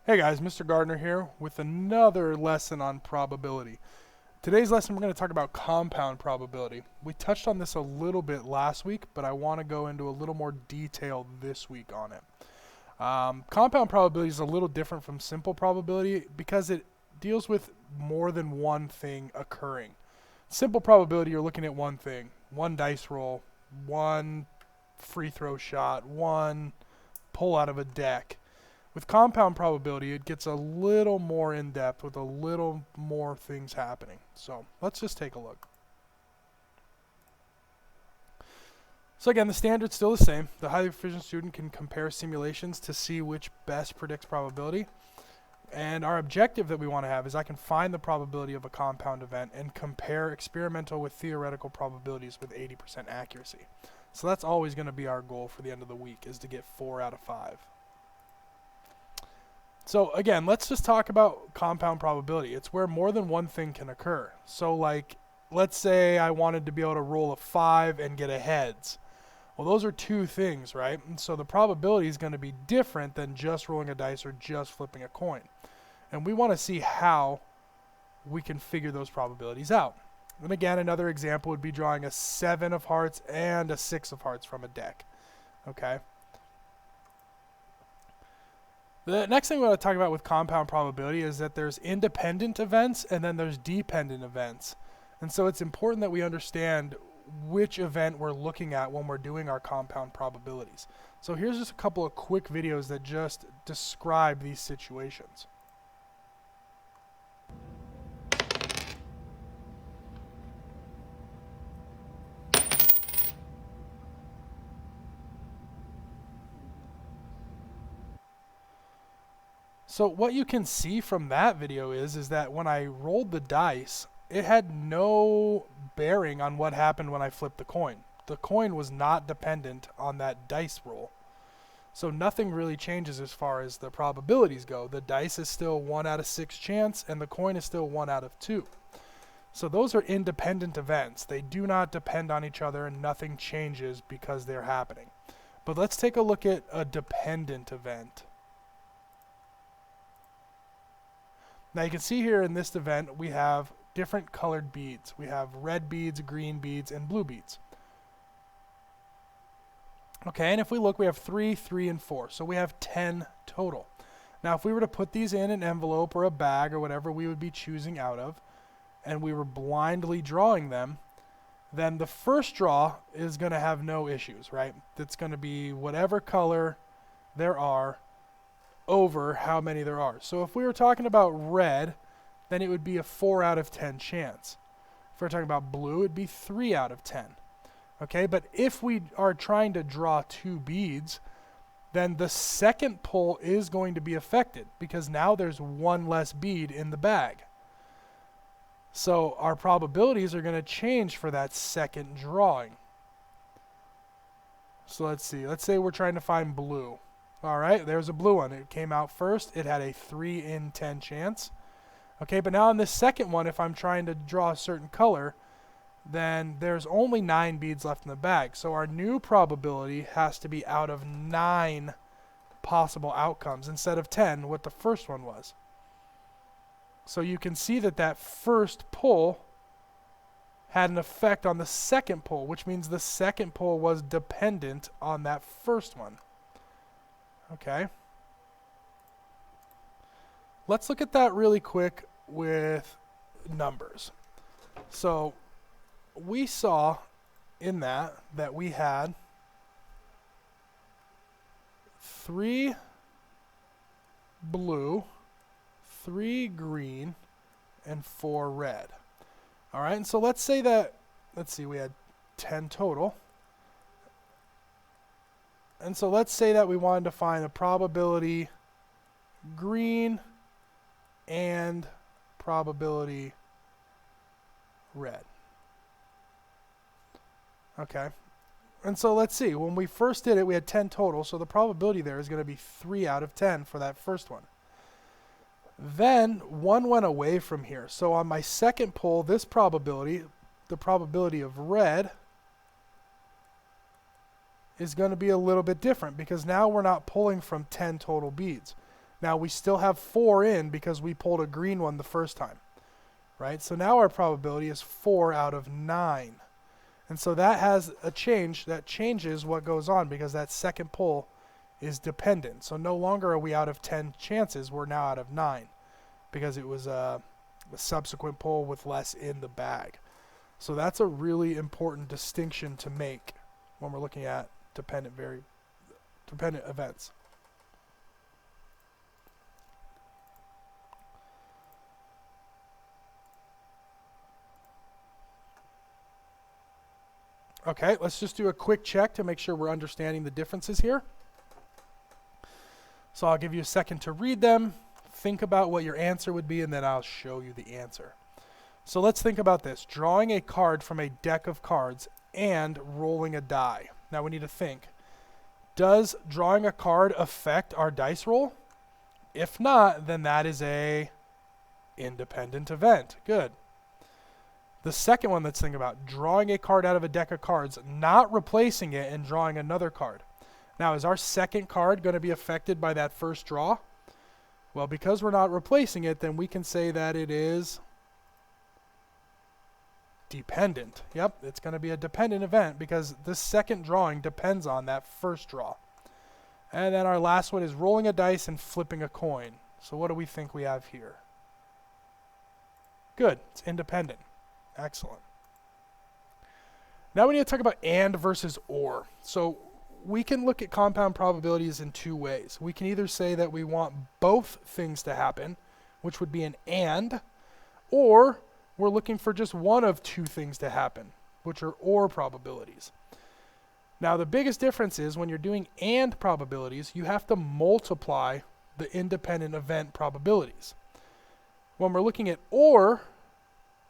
Hey guys, Mr. Gardner here with another lesson on probability. Today's lesson we're going to talk about compound probability. We touched on this a little bit last week, but I want to go into a little more detail this week on it. Compound probability is a little different from simple probability because it deals with more than one thing occurring. Simple probability, you're looking at one thing, one dice roll, one free throw shot, one pull out of a deck. With compound probability, it gets a little more in-depth with a little more things happening. So let's just take a look. So again, the standard's still the same. The highly proficient student can compare simulations to see which best predicts probability. And our objective that we want to have is I can find the probability of a compound event and compare experimental with theoretical probabilities with 80% accuracy. So that's always going to be our goal for the end of the week, is to get 4 out of 5. So again, let's just talk about compound probability. It's where more than one thing can occur. So like, let's say I wanted to be able to roll a 5 and get a heads. Well, those are two things, right? And so the probability is going to be different than just rolling a dice or just flipping a coin. And we want to see how we can figure those probabilities out. And again, another example would be drawing a 7 of hearts and a 6 of hearts from a deck. Okay? The next thing we want to talk about with compound probability is that there's independent events and then there's dependent events. And so it's important that we understand which event we're looking at when we're doing our compound probabilities. So here's just a couple of quick videos that just describe these situations. So what you can see from that video is that when I rolled the dice, it had no bearing on what happened when I flipped the coin. The coin was not dependent on that dice roll. So nothing really changes as far as the probabilities go. The dice is still 1 out of 6 chance and the coin is still 1 out of 2. So those are independent events. They do not depend on each other and nothing changes because they're happening. But let's take a look at a dependent event. Now you can see here in this event we have different colored beads. We have red beads, green beads, and blue beads. Okay, and if we look, we have 3, 3, and 4. So we have 10 total. Now if we were to put these in an envelope or a bag or whatever we would be choosing out of, and we were blindly drawing them, then the first draw is going to have no issues, right? It's going to be whatever color there are over how many there are. So if we were talking about red, then it would be a 4 out of 10 chance. If we're talking about blue, it'd be 3 out of 10. Okay, but if we are trying to draw 2 beads, then the second pull is going to be affected because now there's 1 less bead in the bag. So our probabilities are going to change for that second drawing. So let's see. Let's say we're trying to find blue. All right, there's a blue one. It came out first. It had a 3 in 10 chance. Okay, but now on this second one, if I'm trying to draw a certain color, then there's only 9 beads left in the bag. So our new probability has to be out of 9 possible outcomes instead of 10, what the first one was. So you can see that that first pull had an effect on the second pull, which means the second pull was dependent on that first one. Okay. Let's look at that really quick with numbers. So we saw in that we had 3 blue, 3 green, and 4 red. All right, and so let's say that, let's see, we had 10 total. And so let's say that we wanted to find a probability green and probability red. Okay. And so let's see. When we first did it, we had 10 total. So the probability there is going to be 3 out of 10 for that first one. Then 1 went away from here. So on my second pull, this probability, the probability of red, is going to be a little bit different because now we're not pulling from 10 total beads. Now we still have 4 in because we pulled a green one the first time, right? So now our probability is 4 out of 9. And so that has a change that changes what goes on because that second pull is dependent. So no longer are we out of 10 chances, we're now out of 9 because it was a subsequent pull with less in the bag. So that's a really important distinction to make when we're looking at dependent events. Okay, let's just do a quick check to make sure we're understanding the differences here. So I'll give you a second to read them, think about what your answer would be, and then I'll show you the answer. So let's think about this. Drawing a card from a deck of cards and rolling a die. Now we need to think. Does drawing a card affect our dice roll? If not, then that is a independent event. Good. The second one, let's think about. Drawing a card out of a deck of cards, not replacing it and drawing another card. Now, is our second card going to be affected by that first draw? Well, because we're not replacing it, then we can say that it is dependent. Yep, it's going to be a dependent event because the second drawing depends on that first draw. And then our last one is rolling a dice and flipping a coin. So what do we think we have here? Good, it's independent. Excellent. Now we need to talk about and versus or. So we can look at compound probabilities in 2 ways. We can either say that we want both things to happen, which would be an and, or we're looking for just one of 2 things to happen, which are or probabilities. Now the biggest difference is when you're doing and probabilities, you have to multiply the independent event probabilities. When we're looking at or,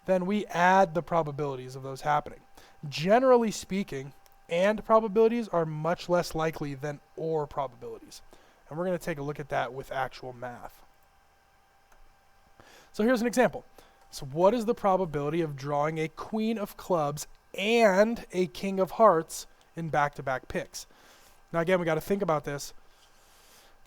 then we add the probabilities of those happening. Generally speaking, and probabilities are much less likely than or probabilities. And we're going to take a look at that with actual math. So here's an example. So what is the probability of drawing a queen of clubs and a king of hearts in back-to-back picks? Now again, we got to think about this.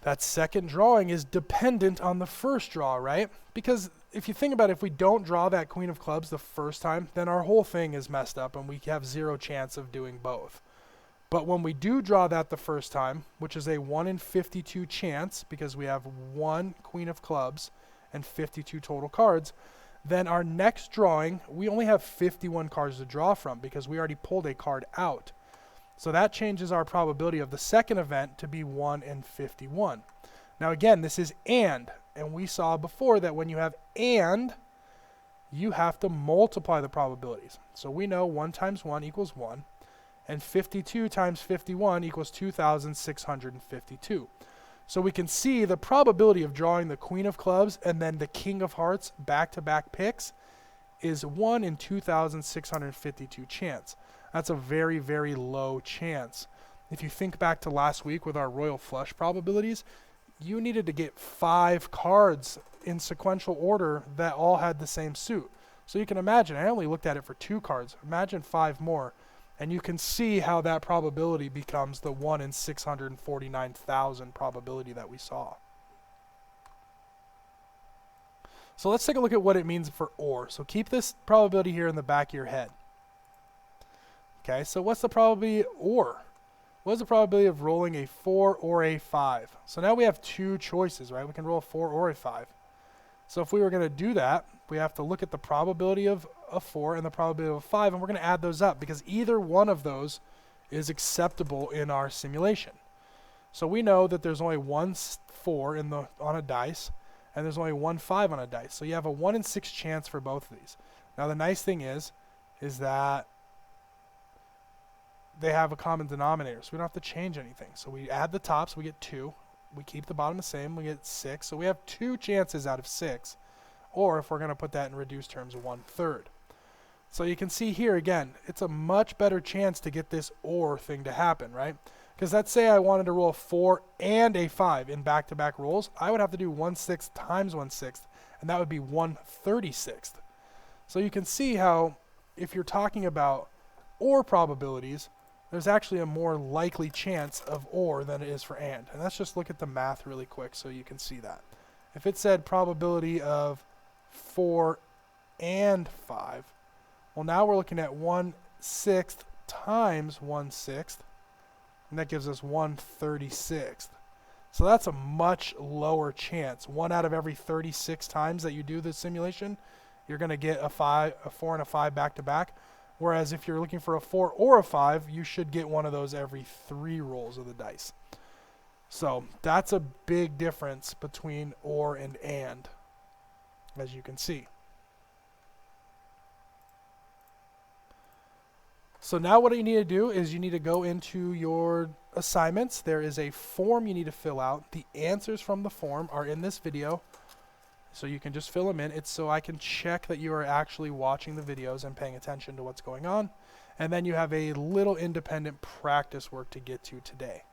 That second drawing is dependent on the first draw, right? Because if you think about it, if we don't draw that queen of clubs the first time, then our whole thing is messed up and we have 0 chance of doing both. But when we do draw that the first time, which is a 1 in 52 chance because we have 1 queen of clubs and 52 total cards, then our next drawing, we only have 51 cards to draw from because we already pulled a card out. So that changes our probability of the second event to be 1 in 51. Now again, this is and we saw before that when you have and, you have to multiply the probabilities. So we know 1 times 1 equals 1, and 52 times 51 equals 2,652. So we can see the probability of drawing the queen of clubs and then the king of hearts back-to-back picks is 1 in 2,652 chance. That's a very, very low chance. If you think back to last week with our royal flush probabilities, you needed to get 5 cards in sequential order that all had the same suit. So you can imagine, I only looked at it for 2 cards. Imagine 5 more. And you can see how that probability becomes the 1 in 649,000 probability that we saw. So let's take a look at what it means for or. So keep this probability here in the back of your head. Okay, so what's the probability or? What is the probability of rolling a 4 or a 5? So now we have 2 choices, right? We can roll a 4 or a 5. So if we were going to do that, we have to look at the probability of a 4 and the probability of a 5, and we're going to add those up because either one of those is acceptable in our simulation. So we know that there's only 1 4 on a dice, and there's only 1 5 on a dice. So you have a 1 in 6 chance for both of these. Now the nice thing is that they have a common denominator, so we don't have to change anything. So we add the tops, we get 2. We keep the bottom the same, we get 6. So we have 2 chances out of 6. Or if we're going to put that in reduced terms, 1/3. So you can see here again, it's a much better chance to get this or thing to happen, right? Because let's say I wanted to roll a 4 and a 5 in back-to-back rolls, I would have to do 1/6 times 1/6, and that would be 1/36. So you can see how if you're talking about or probabilities, there's actually a more likely chance of or than it is for and. And let's just look at the math really quick so you can see that. If it said probability of 4 and 5, well, now we're looking at 1/6 times 1/6, and that gives us 1/36. So that's a much lower chance. 1 out of every 36 times that you do this simulation, you're going to get a 4 and a 5 back to back. Whereas if you're looking for a 4 or a 5, you should get one of those every 3 rolls of the dice. So that's a big difference between or and, as you can see. So now what you need to do is you need to go into your assignments. There is a form you need to fill out. The answers from the form are in this video, so you can just fill them in. It's so I can check that you are actually watching the videos and paying attention to what's going on. And then you have a little independent practice work to get to today.